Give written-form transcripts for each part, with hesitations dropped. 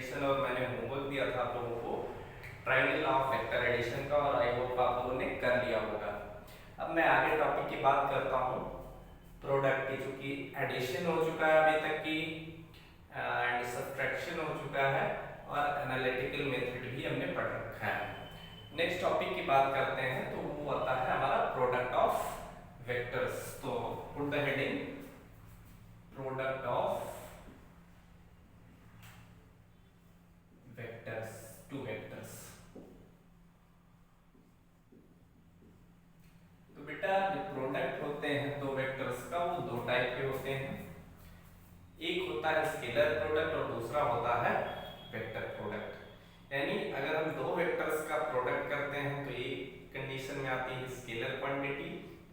Addition और मैंने homework दिया था आप लोगों को ट्रायंगल ऑफ वेक्टर एडिशन का, और आई होप आप लोगों ने कर लिया होगा। अब मैं आगे टॉपिक की बात करता हूँ प्रोडक्ट की, चूंकि एडिशन हो चुका है अभी तक की एंड सब्ट्रैक्शन हो चुका है और एनालिटिकल मेथड भी हमने पढ़ रखा है। नेक्स्ट टॉपिक की बात करते हैं तो वो आता है हमारा प्रोडक्ट ऑफ वेक्टर्स। तो put the heading product of vectors, two vectors. तो बेटा जो प्रोडक्ट होते हैं दो वेक्टर्स का वो दो टाइप के होते हैं। एक होता है स्केलर प्रोडक्ट और दूसरा होता है वेक्टर प्रोडक्ट। यानी अगर हम दो वेक्टर्स का प्रोडक्ट करते हैं तो एक कंडीशन में आती है स्केलर क्वांटिटी,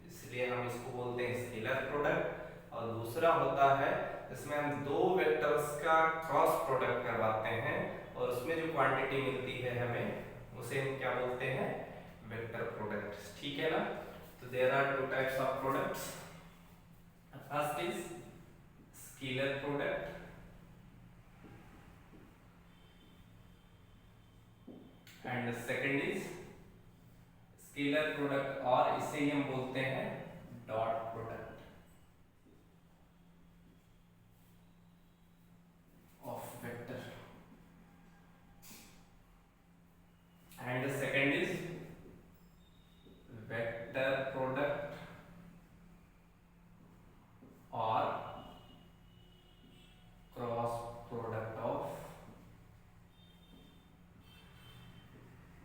इसलिए हम इसको बोलते हैं स्केलर प्रोडक्ट। और दूसरा होता है इसमें हम दो वेक्टर्स का क्रॉस प्रोडक्ट करवाते हैं और उसमें जो क्वांटिटी मिलती है हमें उसे हम क्या बोलते हैं, वेक्टर प्रोडक्ट। ठीक है ना। तो there are two types of products. First is scalar product and second is scalar product, और इसे ही हम बोलते हैं dot product of vector. And second is vector product और क्रॉस प्रोडक्ट ऑफ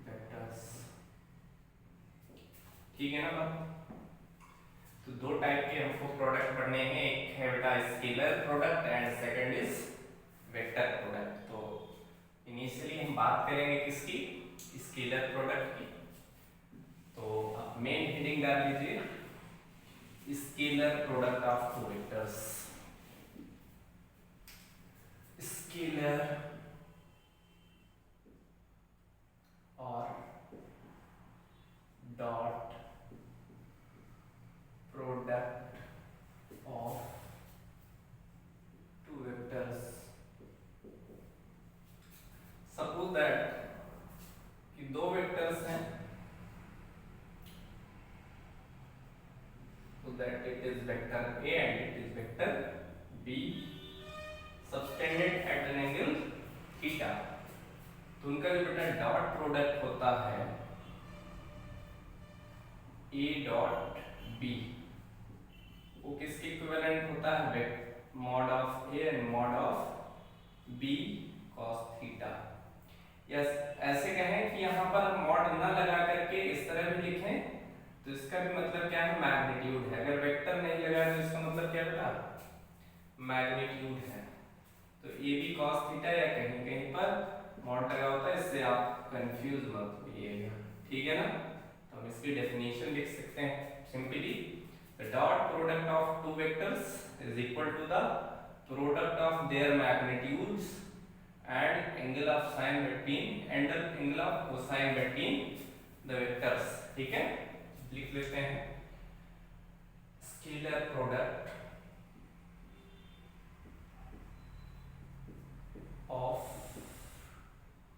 वेक्टर्स। ठीक है ना बात। तो दो टाइप के हमको प्रोडक्ट पढ़ने हैं, एक है बेटा scalar product and second is vector product. तो इनिशियली हम बात करेंगे किसकी, स्केलर प्रोडक्ट की। तो आप मेन हेडिंग डाल लीजिए scalar product of two vectors. Scalar और dot product of two vectors. Suppose that कि दो वेक्टर्स हैं, so that it is vector A and it is vector B subtended at an angle theta। तो उनका जो बेटा डॉट प्रोडक्ट होता है A डॉट B, वो किसके इक्विवेलेंट होता है, mod of A and mod of B cos theta. Yes, ऐसे कहें कि यहाँ पर मॉड ना लगा करके इस तरह भी लिखें तो इसका भी मतलब क्या है, मैग्नीट्यूड है। अगर वेक्टर नहीं लगाया तो इसका मतलब क्या बेटा, मैग्नीट्यूड है। तो ए बी कॉस थीटा या कहीं कहीं पर मॉड लगा होता है, इससे आप कंफ्यूज मत होइएगा। ठीक है ना। तो हम इसकी डेफिनेशन लिख सकते हैं simply, the dot product of two vectors is equal to the product of their magnitudes and angle of sine between angle of cosine between the vectors. ठीक है, लिख लेते हैं scalar product of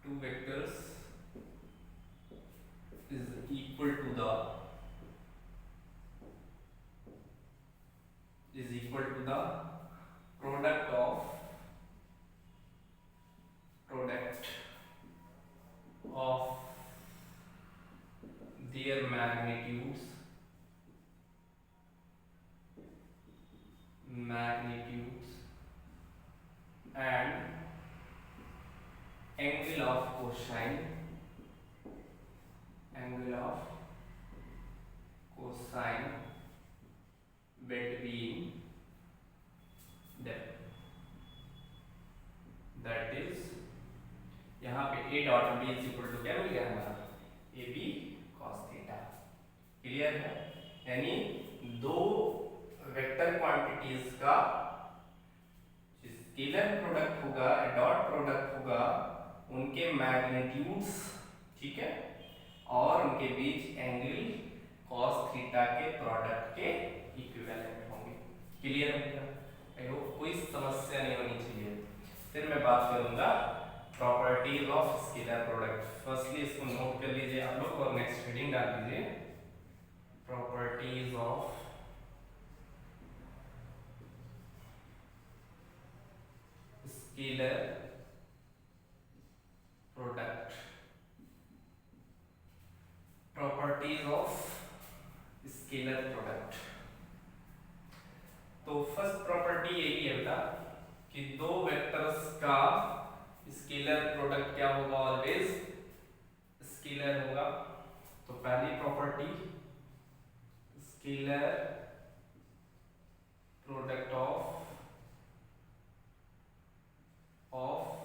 two vectors is equal to the product of their magnitudes and angle of cosine between them, that is यहाँ पे a dot b is equal to क्या मिल गया हमारा, A B cos theta. Clear है। यानी दो vector quantities का स्केलर प्रोडक्ट होगा, डॉट प्रोडक्ट होगा, उनके मैग्नीट्यूड्स, ठीक है, और उनके बीच एंगल cos थीटा के प्रोडक्ट के इक्विवेलेंट होंगे। क्लियर है बेटा। कोई समस्या नहीं होनी चाहिए। फिर मैं बात करूंगा properties of scalar product. Firstly इसको नोट कर लीजिए आप लोग और नेक्स्ट हेडिंग डाल दीजिए properties of scalar product. Properties of scalar product. तो फर्स्ट प्रॉपर्टी यही है बेटा कि दो वेक्टर्स का स्केलर प्रोडक्ट क्या होगा, ऑलवेज स्केलर होगा। तो पहली property scalar product of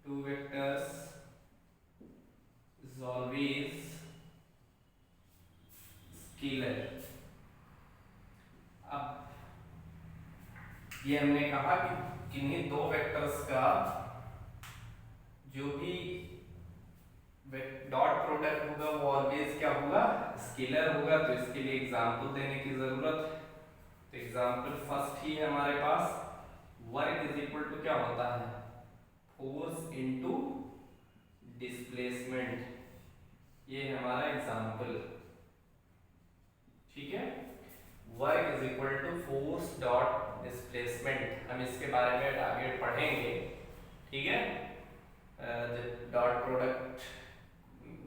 two vectors is always scalar. अब ये हमने कहा कि किन्हीं दो वेक्टर्स का जो भी डॉट प्रोडक्ट होगा वो ऑलवेज क्या होगा, स्केलर होगा। तो इसके लिए एग्जांपल देने की जरूरत है। तो एग्जांपल फर्स्ट ही है हमारे पास, वर्क इज इक्वल टू क्या होता है, फोर्स इनटू डिस्प्लेसमेंट। ये है हमारा एग्जांपल, ठीक है। Work is equal to force dot displacement. हम इसके बारे में आगे पढ़ेंगे, ठीक है। जब डॉट प्रोडक्ट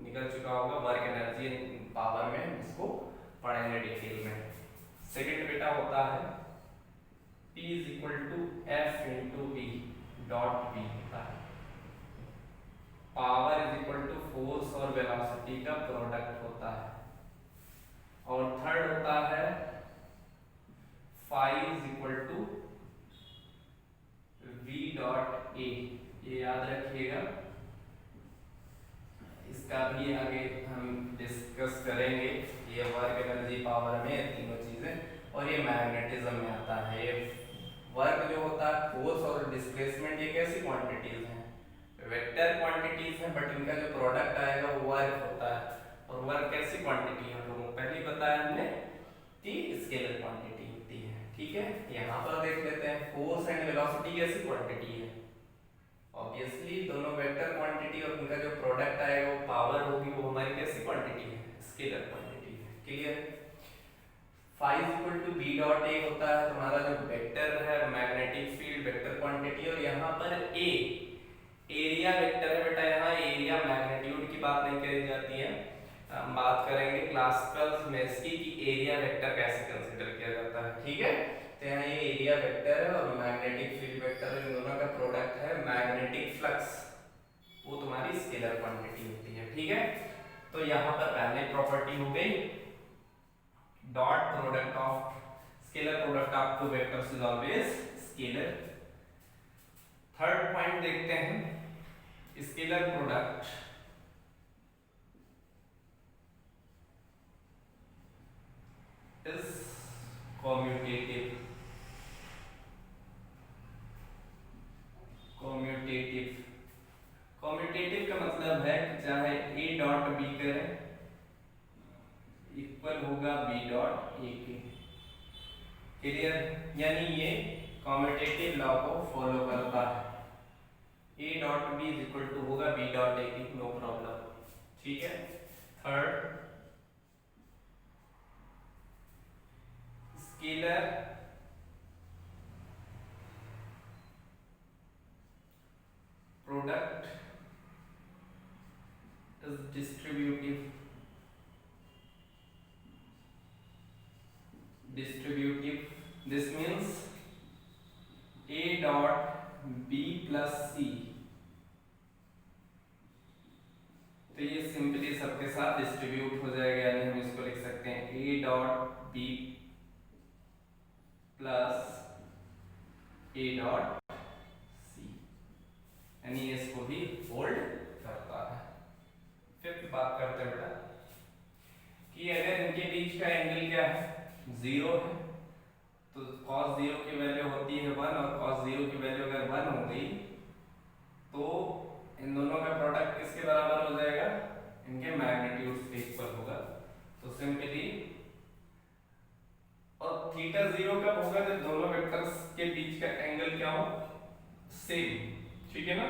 निकल चुका होगा, वर्क एनर्जी पावर में इसको पढ़ेंगे डिटेल में। सेकंड बेटा होता है P is equal to F into E dot V होता है। Power is equal to force और वेलोसिटी का प्रोडक्ट होता है। और थर्ड होता है phi is equal to V dot A। ये याद रखिएगा, इसका भी आगे हम डिस्कस करेंगे। ये वर्क एनर्जी पावर में तीनों चीजें, और ये मैग्नेटिज्म में आता है। ये वर्क जो होता है, फोर्स और डिस्प्लेसमेंट, ये कैसी क्वांटिटीज हैं, वेक्टर क्वांटिटीज हैं, बट इनका जो प्रोडक्ट आएगा वो वर्क होता है। और वर्क कैसी क्वांटिटी है, तो पहले ही बताया हमने कि स्केलर क्वांटिटी होती है, ठीक है। यहाँ पर देख लेते हैं फोर्स एंड वेलोसिटी कैसी क्वांटिटी है। ऑब्वियसली दोनों वेक्टर क्वांटिटी और उनका जो प्रोडक्ट आएगा वो पावर होगी, वो हमारी कैसी क्वांटिटी है, स्केलर क्वांटिटी है। Clear. Phi is equal to B dot A होता है तुम्हारा जो वेक्टर है, मैग्नेटिक फील्ड वेक्टर क्वांटिटी। और यहाँ पर ए एरिया वेक्टर है बेटा। यहाँ एरिया मैग्नीट्यूड की बात नहीं करी जाती है, हम बात करेंगे क्लासिकल में इसकी कि एरिया वेक्टर कैसे कंसीडर किया जाता है, ठीक है। तो यहाँ ये एरिया वेक्टर है और मैग्नेटिक फील्ड वेक्टर है, इन दोनों का प्रोडक्ट है मैग्नेटिक फ्लक्स, वो तुम्हारी स्केलर क्वांटिटी होती है, ठीक है। तो यहाँ पर पहली प्रॉपर्टी हो गई dot product of scalar product of two vectors is always scalar. Third point देखते हैं, scalar product is commutative. Commutative commutative का मतलब है कि चाहे A डॉट B करें इक्वल होगा B डॉट A के। क्लियर। यानी ये कम्यूटेटिव लॉ को फॉलो करता है। A dot B is equal to होगा B डॉट A की, नो प्रॉब्लम, ठीक है। Third scalar product is distributive. This means A dot B plus C। तो ये सिंपली सबके साथ डिस्ट्रीब्यूट हो जाएगा, यानी हम इसको लिख सकते हैं A dot B plus A dot C, यानी इसको भी होल्ड करता है। फिफ्थ बात करते हैं बेटा कि अगर इनके बीच का एंगल क्या है, 0 है, तो cos 0 की वैल्यू होती है 1, और cos 0 की वैल्यू अगर 1 हो गई तो इन दोनों का प्रोडक्ट किसके बराबर हो जाएगा, इनके मैग्नीट्यूड्स के इक्वल होगा। तो सिंपली, और थीटा 0 कब होगा, जब दोनों वेक्टर्स के बीच का एंगल क्या हो, ठीक है ना।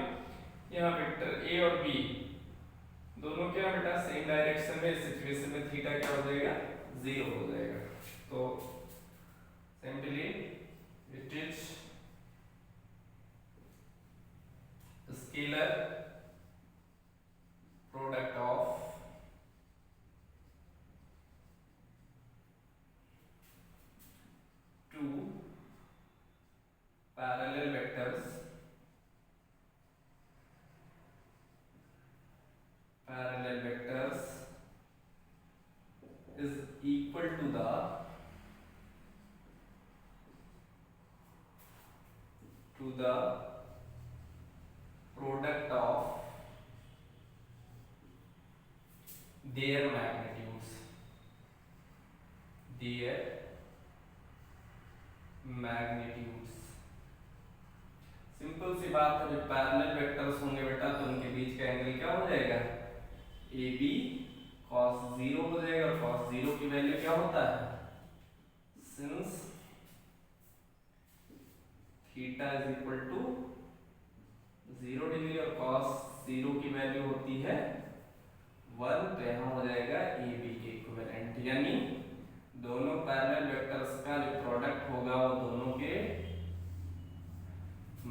यहाँ वेक्टर ए और बी दोनों क्या बेटा सेम डायरेक्शन में, इस सिचुएशन में थीटा क्या हो जाएगा, 0 हो जाएगा। तो simply it is scalar product of two parallel vectors is equal to the product of their magnitudes, simple सी बात है, जब पैरेलल वेक्टर्स होंगे बेटा तो उनके बीच का एंगल क्या हो जाएगा, ए बी cos 0 हो जाएगा। cos 0 की वैल्यू क्या होता है, since theta is equal to 0 degree और cos 0 की वैल्यू होती है 1, तो यहाँ हो जाएगा ए बी के इक्विवेलेंट, यानी दोनों पैरेलल वेक्टर्स का जो प्रोडक्ट होगा वो दोनों के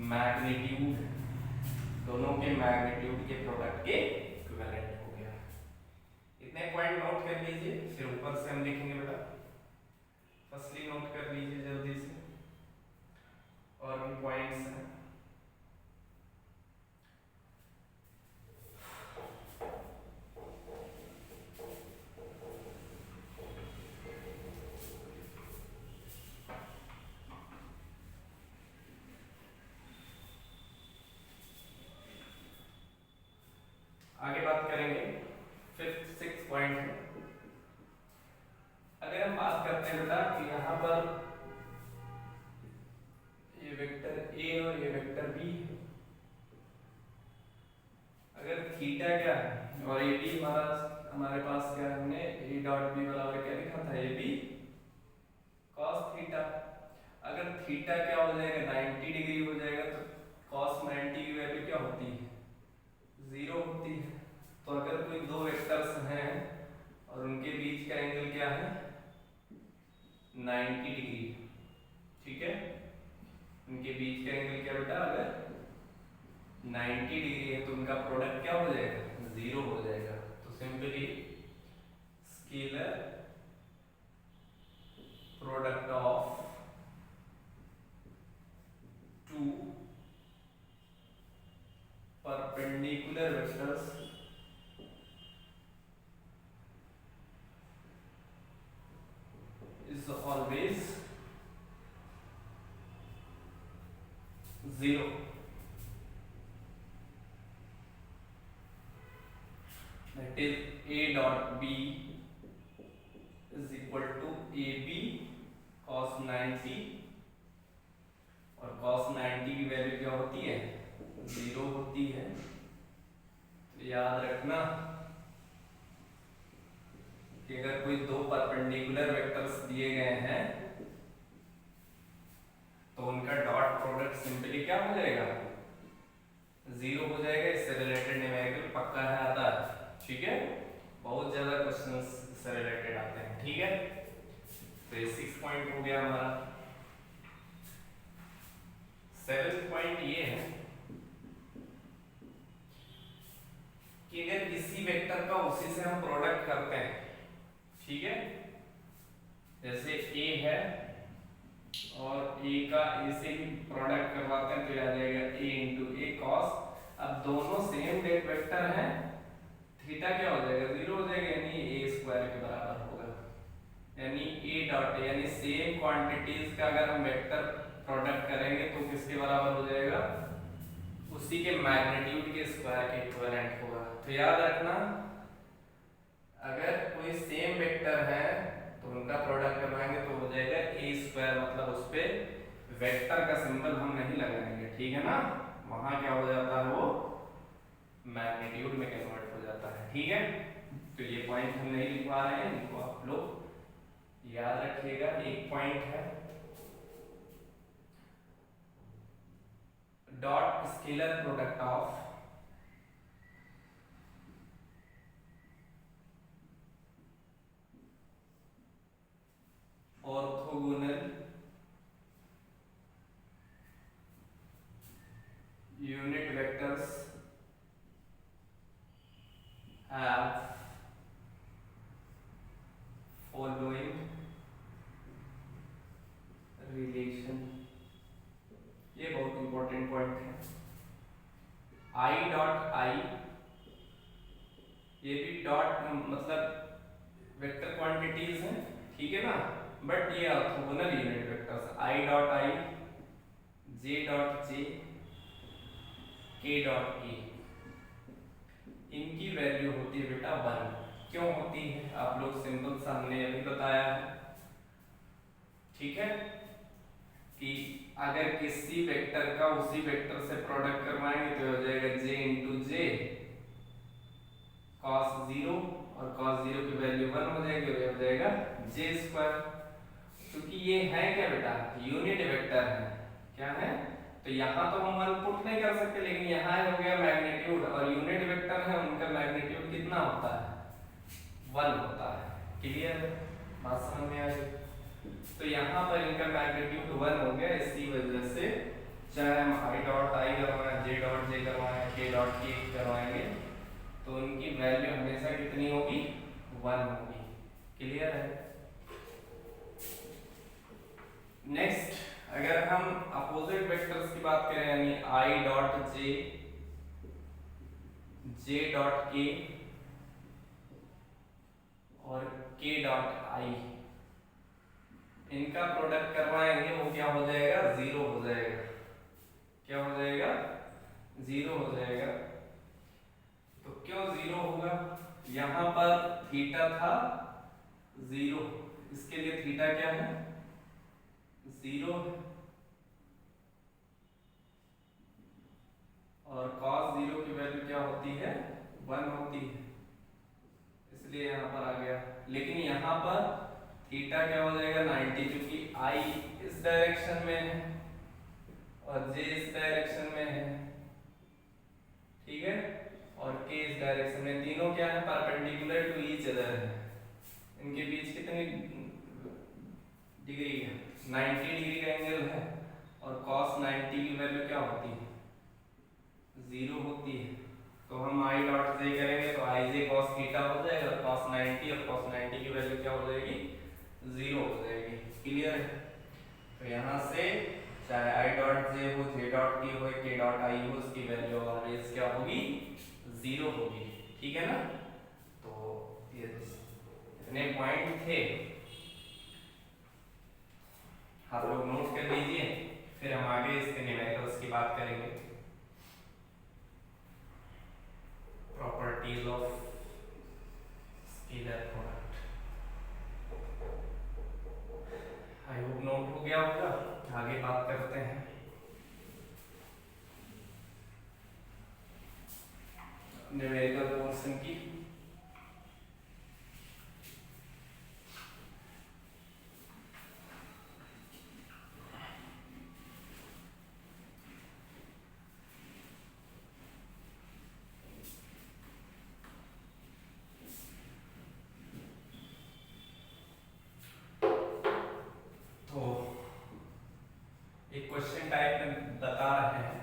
मैग्नीट्यूड के प्रोडक्ट के इक्विवेलेंट हो गया। इतने पॉइंट नोट कर लीजिए, फिर ऊपर से हम लिखेंगे बेटा। फर्स्टली नोट कर लीजिए जल्दी से, और भी पॉइंट्स हैं। आगे बात करेंगे, 5th 6th पॉइंट है। अगर हम बात करते हैं बेटा कि यहाँ पर ये वेक्टर ए और ये वेक्टर बी है, अगर थीटा क्या है और ए बी हमारे पास क्या है, हमने ए डॉट बी बराबर क्या लिखा था, ए बी cos थीटा। अगर थीटा क्या हो जाएगा, 90 डिग्री हो जाएगा, तो cos 90 की वैल्यू क्या होती है, 0 होती है। तो अगर कोई दो वेक्टर्स हैं और उनके बीच का एंगल क्या है, 90 डिग्री, ठीक है, उनके बीच का एंगल क्या बेटा, अगर 90 डिग्री है तो उनका प्रोडक्ट क्या हो जाएगा, 0 हो जाएगा। तो simply scalar product of two perpendicular vectors is always 0. That is A dot B is equal to AB cos 90, और cos 90 की वैल्यू क्या होती है, 0 होती है। तो याद रखना कि अगर कोई दो परपेंडिकुलर वेक्टर्स दिए गए हैं तो उनका डॉट प्रोडक्ट सिंपली क्या हो जाएगा, 0 हो जाएगा। इससे रिलेटेड न्यूमेरिकल पक्का है, आता है, ठीक है, बहुत ज्यादा क्वेश्चंस से रिलेटेड आते हैं, ठीक है। तो ये 6 पॉइंट हो गया हमारा। 7th पॉइंट ये है कि अगर किसी वेक्टर का उसी से हम प्रोडक्ट करते हैं, ठीक है, जैसे ए है और ए का ए से भी प्रोडक्ट करवाते हैं तो आ जाएगा ए इंटू ए कॉस। अब दोनों सेम वेक्टर हैं, थीटा क्या हो जाएगा, 0 हो जाएगा, यानी ए स्क्वायर के बराबर होगा। यानी ए डॉट यानी सेम क्वांटिटीज का अगर हम वेक्टर प्रोडक्ट करेंगे तो किसके बराबर हो जाएगा, उसी के मैग्नीट्यूड के स्क्वायर के इक्विवेलेंट होगा। तो याद रखना, अगर कोई सेम वेक्टर है तो उनका प्रोडक्ट करवाएंगे तो हो जाएगा ए स्क्वायर, मतलब उस पे वेक्टर का सिंबल हम नहीं लगाएंगे, ठीक है ना, वहां क्या हो जाता है, वो मैग्नीट्यूड में कन्वर्ट हो जाता है, ठीक है। तो ये पॉइंट हम नहीं लिखवा रहे हैं, इनको आप लोग याद रखिएगा। एक पॉइंट है dot scalar product of orthogonal unit vectors have following relation। ये बहुत इंपॉर्टेंट पॉइंट है। आई डॉट आई, ये भी डॉट मतलब वेक्टर क्वांटिटीज हैं, ठीक है ना, बट ये orthogonal unit vectors I dot I, J dot J, के डॉट के, इनकी वैल्यू होती है बेटा 1। क्यों होती है आप लोग सिंपल सा हमने अभी बताया है, ठीक है, कि अगर किसी वेक्टर का उसी वेक्टर से प्रोडक्ट करवाएंगे तो हो जाएगा j इंटू जे cos 0, और cos 0 की वैल्यू 1 हो जाएगी, और हो जाएगा j स्क्वायर। क्योंकि ये है क्या बेटा, यूनिट वेक्टर है, क्या है, तो यहाँ तो हम 1 पुट नहीं कर सकते, लेकिन यहाँ हो गया मैग्नीट्यूड, और यूनिट वेक्टर है उनका मैग्नीट्यूड कितना होता है, 1 होता है। क्लियर, बात समझ में आ गई। तो यहाँ पर इनका मैग्नीट्यूड 1 हो गया, इसी वजह से चाहे हम आई डॉट आई करवाएं, जे डॉट जे करवाएं, के डॉट के करवाएंगे, तो उनकी वैल्यू हमेशा कितनी होगी, 1 होगी। क्लियर है। नेक्स्ट, अगर हम अपोजिट वेक्टर्स की बात करें, यानी I dot J, J dot के और के डॉट आई, इनका प्रोडक्ट करवाएंगे, वो क्या हो जाएगा, 0 हो जाएगा। क्या हो जाएगा, 0 हो जाएगा। तो क्यों 0 होगा, यहां पर थीटा था 0, इसके लिए थीटा क्या है, 0 है, और cos 0 की वैल्यू क्या होती है, 1 होती है, इसलिए यहां पर आ गया। लेकिन यहां पर थीटा क्या हो जाएगा, 90, क्योंकि आई इस डायरेक्शन में है और जे इस डायरेक्शन में है, ठीक है, और के इस डायरेक्शन में, तीनों क्या है, परपेंडिकुलर टू ईच अदर है। इनके बीच कितनी डिग्री है, 90 डिग्री का एंगल है, और cos 90 की वैल्यू क्या होती है, 0 होती है। तो हम आई डॉट जे करेंगे तो आई जे cos थीटा हो जाएगा, cos 90, और cos 90 की वैल्यू क्या हो जाएगी, 0 हो जाएगी। क्लियर है। तो यहाँ से चाहे आई डॉट जे हो, जे डॉट के हो, के डॉट आई हो, उसकी वैल्यू ऑलवेज क्या होगी, 0 होगी। ठीक है ना। तो ये इतने पॉइंट थे, आप लोग नोट कर लीजिए, फिर हम आगे इसके न्यूमेरिकल्स की बात करेंगे। Properties of scalar product, I hope note हो गया होगा। आगे बात करते हैं न्यूमेरिकल पोर्शन की। क्वेश्चन टाइप में बता रहे हैं,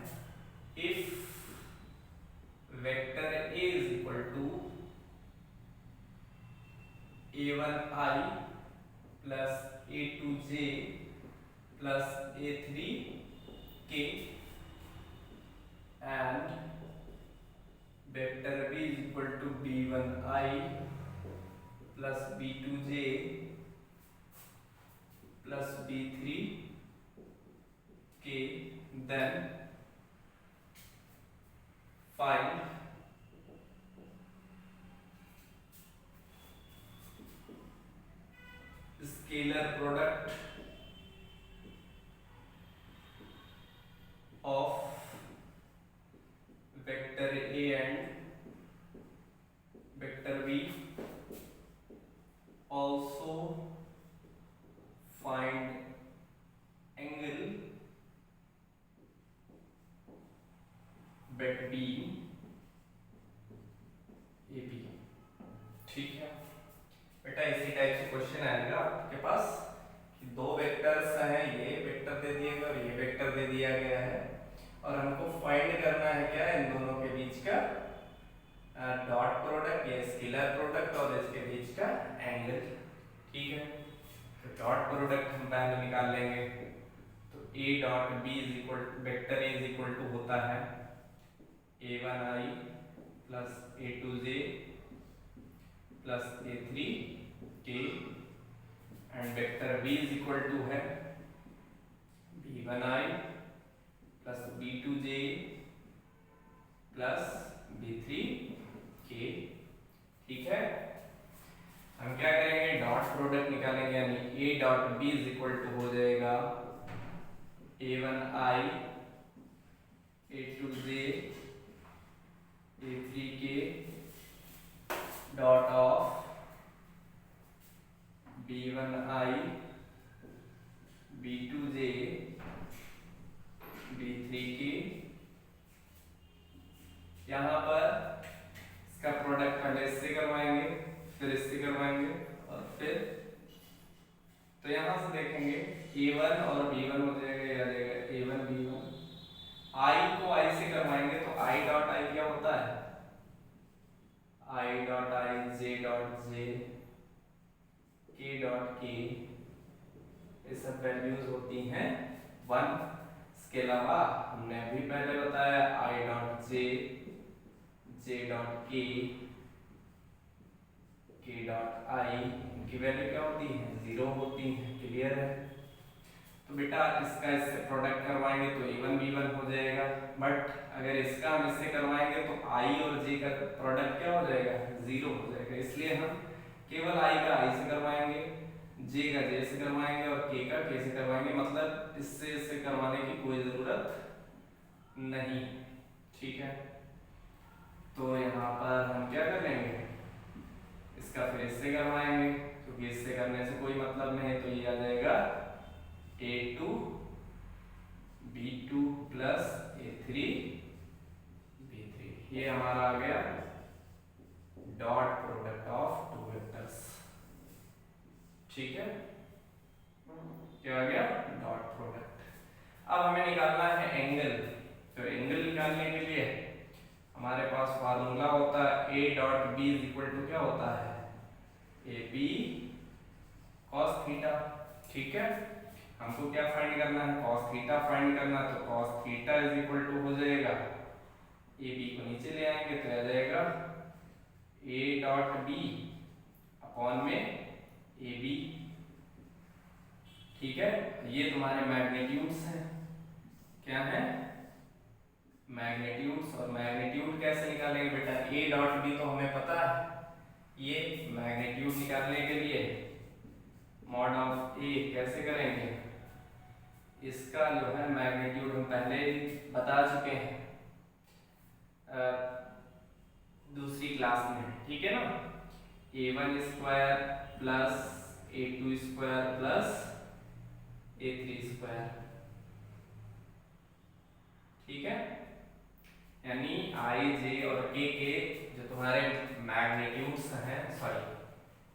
if vector A is equal to a1i plus a2j plus a3k and vector b is equal to b1i plus b2j plus b3k, then find scalar product of vector A and vector B. Also find angle between AB। ठीक है बेटा, इसी type से question आएगा आपके पास कि दो vectors हैं, ये वेक्टर दे दिए गए और ये वेक्टर दे दिया गया है, और हमको फाइंड करना है क्या, इन दोनों के बीच का डॉट प्रोडक्ट या स्केलर प्रोडक्ट और इसके बीच का एंगल। ठीक है, तो डॉट प्रोडक्ट हम पहले निकाल लेंगे। तो a dot b is equal, vector a is equal to होता है a1i plus a2j plus a3k, and vector b is equal to है b1i plus b2j plus b3k। ठीक है, हम क्या करेंगे, डॉट प्रोडक्ट निकालेंगे, यानी a dot b is equal to हो जाएगा a1i a2j a3k dot of b1i b2j b3k। यहाँ पर इसका प्रोडक्ट पहले इससे करवाएंगे, फिर इससे करवाएंगे, और फिर तो यहाँ से देखेंगे a1 और b1 हो जाएगा, या जाएगा a1 b1, i को i से करवाएंगे तो i डॉट i क्या होता है, i dot i j dot j k dot k, ये सब वैल्यूज होती हैं 1। इसके अलावा हमने अभी पहले बताया i dot j j dot k k dot i, इनकी वैल्यू क्या होती है, 0 होती है। क्लियर है, तो बेटा इसका इससे प्रोडक्ट करवाएंगे तो a1 b1 हो जाएगा, बट अगर इसका हम इससे करवाएंगे तो i और j का प्रोडक्ट क्या हो जाएगा, 0 हो जाएगा। इसलिए हम केवल i का i से करवाएंगे, j का j से करवाएंगे और k का k से करवाएंगे, मतलब इससे करवाने की कोई जरूरत नहीं। ठीक है, तो यहाँ पर हम क्या कर लेंगे, इसका फिर इससे करवाएंगे, क्योंकि इससे करने से कोई मतलब नहीं, तो ये आ जाएगा a2 b2 plus a3 b3। ये हमारा आ गया dot product of two vectors. ठीक है, क्या आ गया, डॉट प्रोडक्ट। अब हमें निकालना है एंगल। तो एंगल निकालने के लिए हमारे पास फार्मूला होता है a dot b is equal to क्या होता है, ए बी कॉस थीटा। ठीक है, हमको क्या फाइंड करना है, कॉस थीटा फाइंड करना, तो cos theta is equal to हो जाएगा, ए बी को नीचे ले आएंगे तो आ जाएगा a डॉट b अपॉन में ए बी। ठीक है, ये तुम्हारे मैग्नीट्यूड्स हैं, क्या है, मैग्नीट्यूड्स। और मैग्नीट्यूड कैसे निकालेंगे बेटा, a डॉट b तो हमें पता है, ये मैग्नीट्यूड निकालने के लिए मॉड ऑफ a कैसे करेंगे, इसका जो है मैग्नीट्यूड हम पहले बता चुके हैं दूसरी क्लास में। ठीक है ना, a1 square plus a2 square plus a3 square. ठीक है, यानी i j और k के जो तुम्हारे मैग्नीट्यूड्स हैं, सॉरी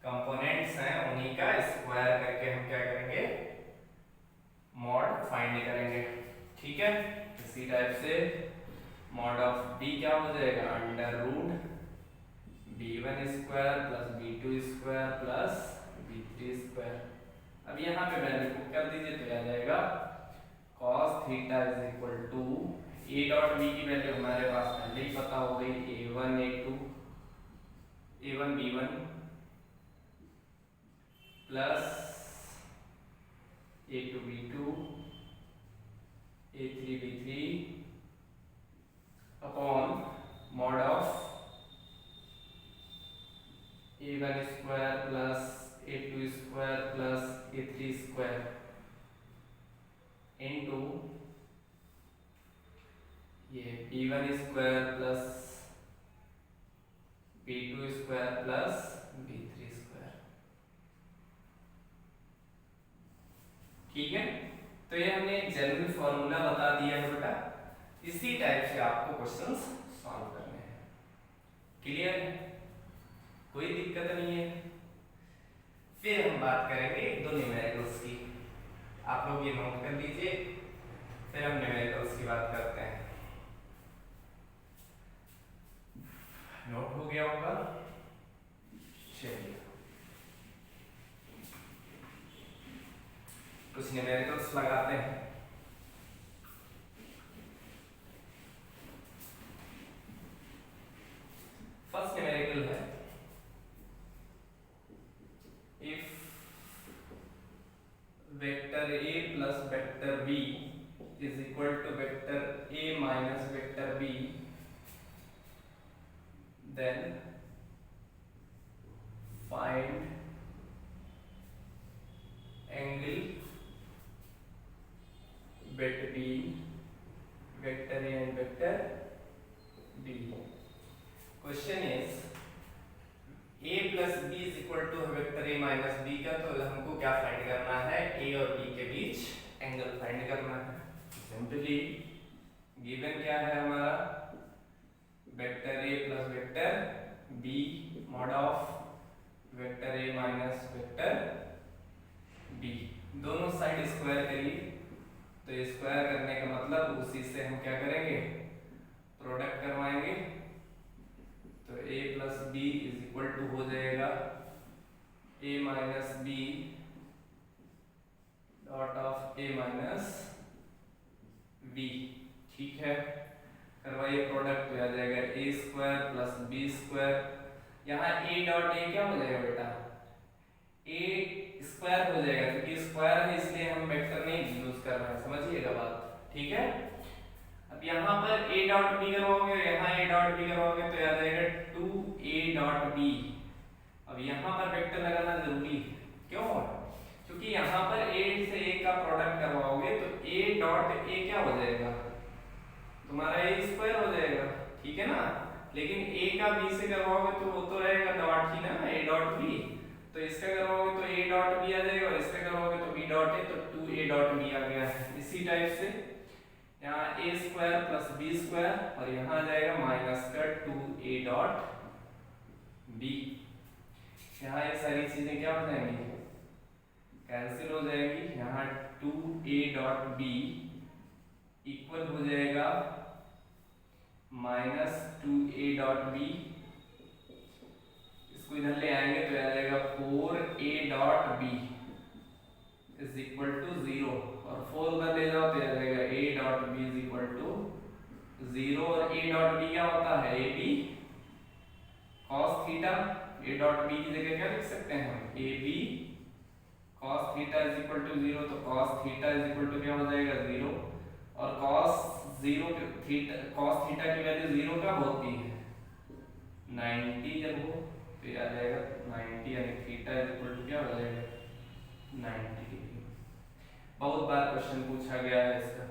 कंपोनेंट्स हैं, उन्हीं का स्क्वायर करके हम क्या करेंगे, मॉड फाइंड करेंगे। ठीक है, इसी टाइप से मॉड ऑफ b क्या हो जाएगा, under root b1 square plus b2 square plus b3 square. अब यहाँ पे वैल्यू को कर दीजिए तो आ जाएगा cos theta is equal to a dot b की वैल्यू हमारे पास पहले ही पता हो गई, a1 a2 a1 b1 plus a2 b2 a3 b3 upon mod of a1 square plus a2 square plus a3 square into ये b1 square plus b2 square plus b3 square. ठीक है, तो ये हमने एक जनरल फॉर्मूला बता दिया है बेटा। इसी टाइप से आपको क्वेश्चंस सॉल्व करने हैं। क्लियर है? कोई दिक्कत नहीं है। फिर हम बात करेंगे एक दो न्यूमेरिकल्स की, आप लोग ये नोट कर लीजिए, फिर हम न्यूमेरिकल्स की बात करते हैं। नोट हो गया होगा? चलिए कुछ न्यूमेरिकल्स लगाते हैं। फर्स्ट न्यूमेरिकल है, if vector a plus vector b is equal to vector a minus vector b, then find angle between vector a and vector b. Question is a plus b is equal to vector a minus b का, तो हमको क्या find करना है? a और b के बीच angle find करना है। सिंपली गिवन क्या है हमारा? Vector a plus vector b mod of vector a minus vector b, दोनों साइड स्क्वायर करिए। तो स्क्वायर करने का मतलब उसी से हम क्या करेंगे? प्रोडक्ट करवाएंगे। तो a plus B is equal to हो जाएगा a minus B dot of a minus b। ठीक है, करवाइए प्रोडक्ट, तो आ जाएगा a square plus b square. यहाँ a डॉट a क्या हो जाएगा बेटा? a स्क्वायर हो जाएगा, क्योंकि स्क्वायर है इसलिए हम वेक्टर नहीं यूज कर रहे हैं, समझिएगा बात। ठीक है, अब यहाँ पर a डॉट b करवाओगे, यहाँ a डॉट b करवाओगे तो आ जाएगा 2a डॉट b। अब यहाँ पर वेक्टर लगाना जरूरी है, क्यों? क्योंकि यहाँ पर a से a का प्रोडक्ट करवाओगे तो a डॉट a क्या हो जाएगा? तुम्हारा a स्क्वायर हो जाएगा, ठीक है ना। लेकिन a का b से करवाओगे तो वो तो रहेगा डॉट ही ना, a डॉट b। तो इसका करवाओगे तो a डॉट b आ जाएगा, और इसका करवाओगे तो b डॉट a, तो 2a डॉट b आ गया। इसी टाइप से यहाँ a square plus b square, और यहाँ आ जाएगा माइनस का 2a डॉट b। यहाँ ये सारी चीजें क्या हो जाएंगी? कैंसिल हो जाएगी। यहाँ 2a डॉट b इक्वल हो जाएगा माइनस 2a डॉट b। इसको इधर ले आएंगे तो आ जाएगा 4a dot b is equal to 0, और 4 उधर ले जाओ तो आ जाएगा a dot b is equal to 0। और a डॉट b क्या होता है? ab cos theta. a dot b की जगह क्या लिख सकते हैं हम? ab cos theta is equal to 0, तो cos theta is equal to क्या हो जाएगा? 0। और cos 0 थीटा, cos थीटा की वैल्यू 0 कब होती है? 90 जब हो, तो ये आ जाएगा 90, यानी थीटा इज इक्वल टू क्या हो जाएगा? 90 डिग्री। बहुत बार क्वेश्चन पूछा गया है इसका,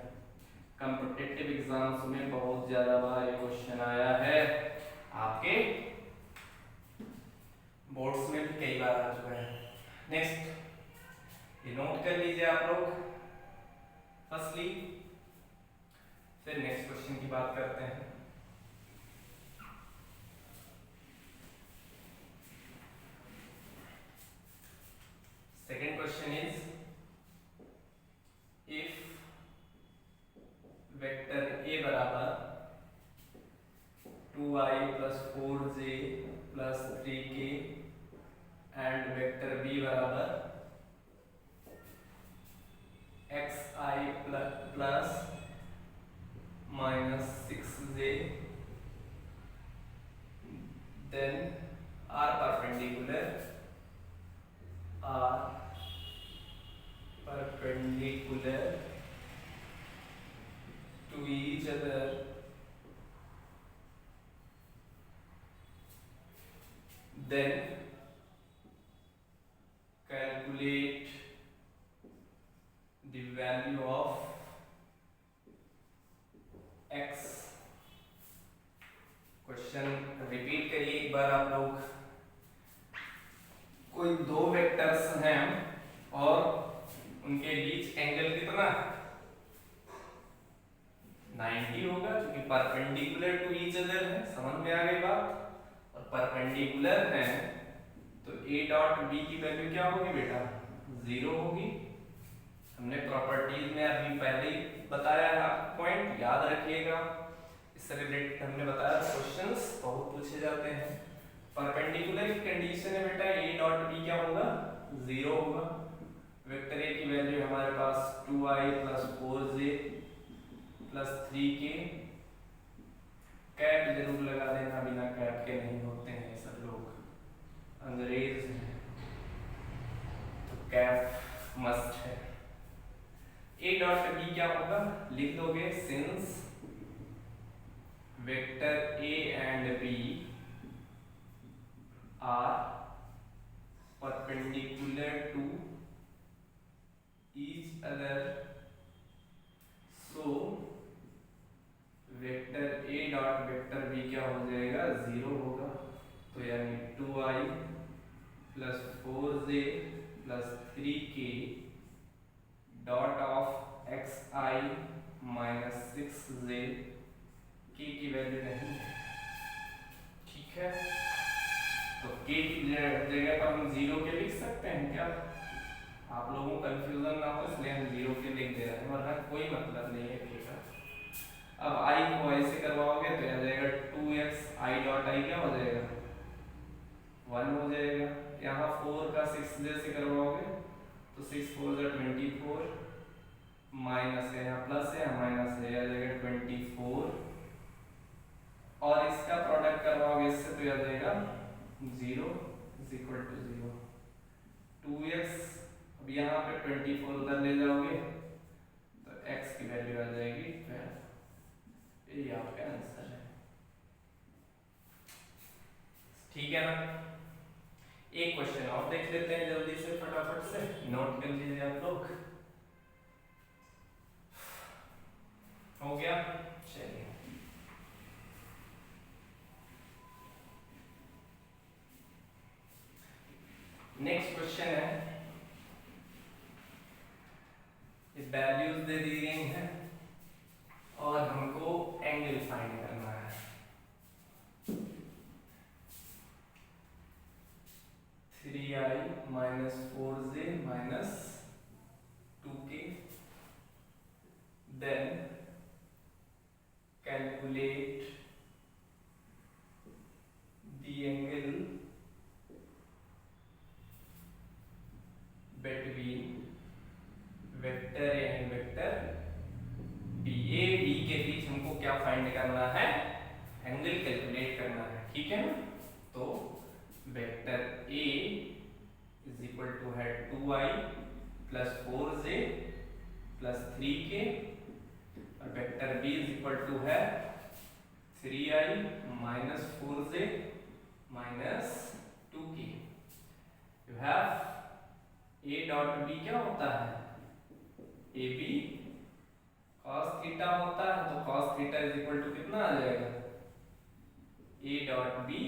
कॉम्पिटिटिव एग्जाम्स में बहुत ज्यादा बार ये क्वेश्चन आया है, आपके बोर्ड्स में भी कई बार आ चुका है। नेक्स्ट ये नोट कर लीजिए आप लोग फर्स्टली, फिर नेक्स्ट क्वेश्चन की बात करते हैं। Second question is, if vector a बराबर 2i plus 4j plus 3k and vector b बराबर xi plus minus 6j, then are perpendicular to each other, then calculate the value of x। Question repeat करिए एक बार आप लोग। कोई दो vectors हैं और उनके बीच एंगल कितना? 90 होगा, क्योंकि परपेंडिकुलर टू ईच अदर है, समझ में आ गई बात, और परपेंडिकुलर है तो ए डॉट बी की वैल्यू क्या होगी बेटा, 0 होगी। हमने प्रॉपर्टीज में अभी पहले ही बताया है, आप पॉइंट याद रखिएगा, इससे रिलेटेड हमने बताया, क्वेश्चंस बहुत पूछे जाते हैं। परपेंडिकुलर की कंडीशन है बेटा ए डॉट बी क्या होगा, 0 होगा। वेक्टर ए की वैल्यू हमारे पास 2i plus 4j plus 3k, cap जरूर लगा देना, बिना कैप के नहीं होते हैं सब लोग, अंग्रेज हैं तो कैप मस्ट है। ए डॉट बी क्या होगा, लिख दोगे, since vector A and B are perpendicular to each other, so vector A dot vector B क्या हो जाएगा, 0 होगा। तो यानी 2i plus 4j plus 3k dot of xi minus 6j, k की वैल्यू नहीं है, ठीक है। तो k की जगह पर हम 0 के लिख सकते हैं क्या, आप लोगों को कंफ्यूजन ना हो इसलिए हम 0 के लिख दे रहे हैं, वरना कोई मतलब नहीं है k का। अब i को i से करवाओगे तो आ जाएगा 2x i डॉट i क्या हो जाएगा, 1 हो जाएगा। यहाँ 4 का 6j से करवाओगे तो 6 4 जा 24, माइनस है, यहाँ प्लस है, यहाँ माइनस है, आ जाएगा 24, और इसका प्रोडक्ट करवाओगे इससे तो आ जाएगा 0 इज इक्वल टू 0। 2x, अब यहाँ पे 24 उधर ले जाओगे तो x की वैल्यू आ जाएगी 12, ये आपका आंसर है, ठीक है ना। एक क्वेश्चन और देख लेते हैं जल्दी से, फटाफट से नोट कर लीजिए आप लोग, हो गया, चलिए। नेक्स्ट क्वेश्चन है, ये वैल्यूज दे दी गई हैं और हमको एंगल फाइंड करना है। 3i minus 4j minus 2k, then calculate the angle between vector A and vector B. A B के बीच हमको क्या फाइंड करना है, एंगल कैलकुलेट करना है, ठीक है ना। तो vector A is equal to है 2i plus 4j plus 3k, और vector B is equal to है 3i minus 4j minus 2k। You have A dot B क्या होता है, ए बी cos थीटा होता है, तो cos theta is equal to कितना आ जाएगा, A dot B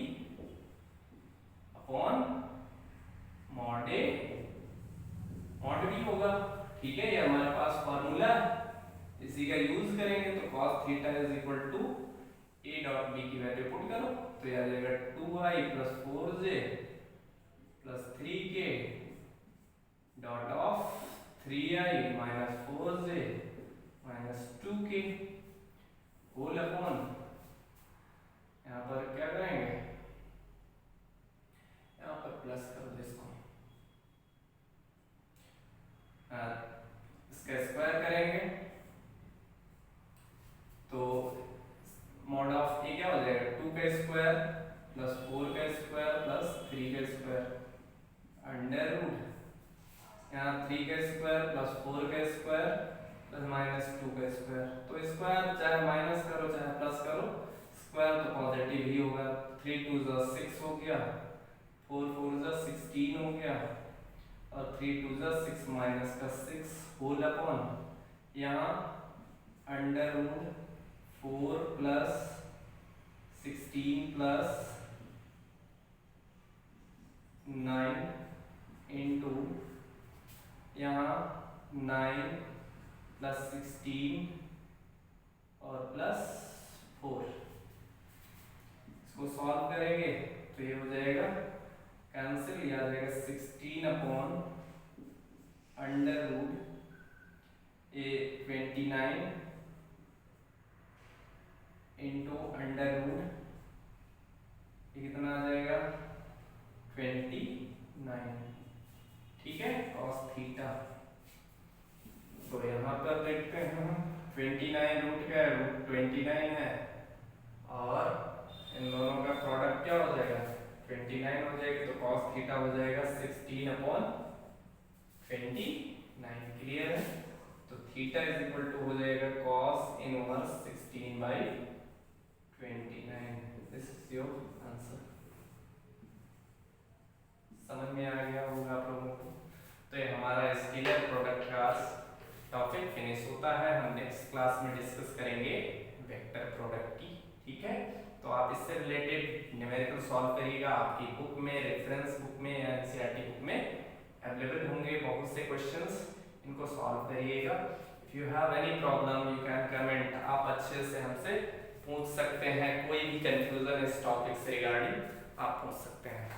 upon mod A mod B होगा, ठीक है। ये हमारे पास फॉर्मूला है, इसी का यूज करेंगे। तो cos theta is equal to A dot B की वैल्यू पुट करो तो ये आ जाएगा 2i plus 4j plus 3k dot of 3i minus 4j minus 2k whole upon, यहाँ पर क्या करेंगे, यहाँ पर प्लस कर दो इसको, इसका स्क्वायर करेंगे तो मॉड ऑफ ए क्या हो जाएगा, 2 का स्क्वायर प्लस 4 का स्क्वायर प्लस 3 का स्क्वायर अंडर रूट, यहाँ 3 का स्क्वायर प्लस 4 का स्क्वायर प्लस माइनस 2 का स्क्वायर। तो स्क्वायर चाहे माइनस करो चाहे प्लस करो, स्क्वायर तो पॉजिटिव ही होगा। 3 2 जा 6 हो गया, 4 4 जा 16 हो गया, और 3 2 जा 6 माइनस का 6 होल अपॉन, यहाँ under root 4 plus 16 plus 9 into यहाँ 9 प्लस 16 और प्लस 4, इसको सॉल्व करेंगे तो ये हो जाएगा कैंसिल, ये आ जाएगा 16 अपॉन अंडर रूट ए 29 इंटू अंडर रूट, ये कितना आ जाएगा 29, ठीक है, cos थीटा। तो यहाँ पर देखते हैं हम 29 रूट क्या है, रूट 29 है, और इन दोनों का प्रोडक्ट क्या हो जाएगा 29 हो जाएगा, तो cos थीटा हो जाएगा 16 अपॉन 29, क्लियर है। तो थीटा इज इक्वल टू हो जाएगा cos inverse 16/29, this is your answer. समझ में आ गया होगा आप लोगों को। तो ये हमारा स्केलर प्रोडक्ट का टॉपिक फिनिश होता है। हम नेक्स्ट क्लास में डिस्कस करेंगे वेक्टर प्रोडक्ट की, ठीक है। तो आप इससे रिलेटेड न्यूमेरिकल सॉल्व करिएगा, आपकी बुक में, रेफरेंस बुक में या एनसीईआरटी बुक में अवेलेबल होंगे बहुत से क्वेश्चंस, इनको सॉल्व करिएगा। If you have any problem you can comment, आप अच्छे से हमसे पूछ सकते हैं, कोई भी कंफ्यूजन इस टॉपिक से रिगार्डिंग आप पूछ सकते हैं।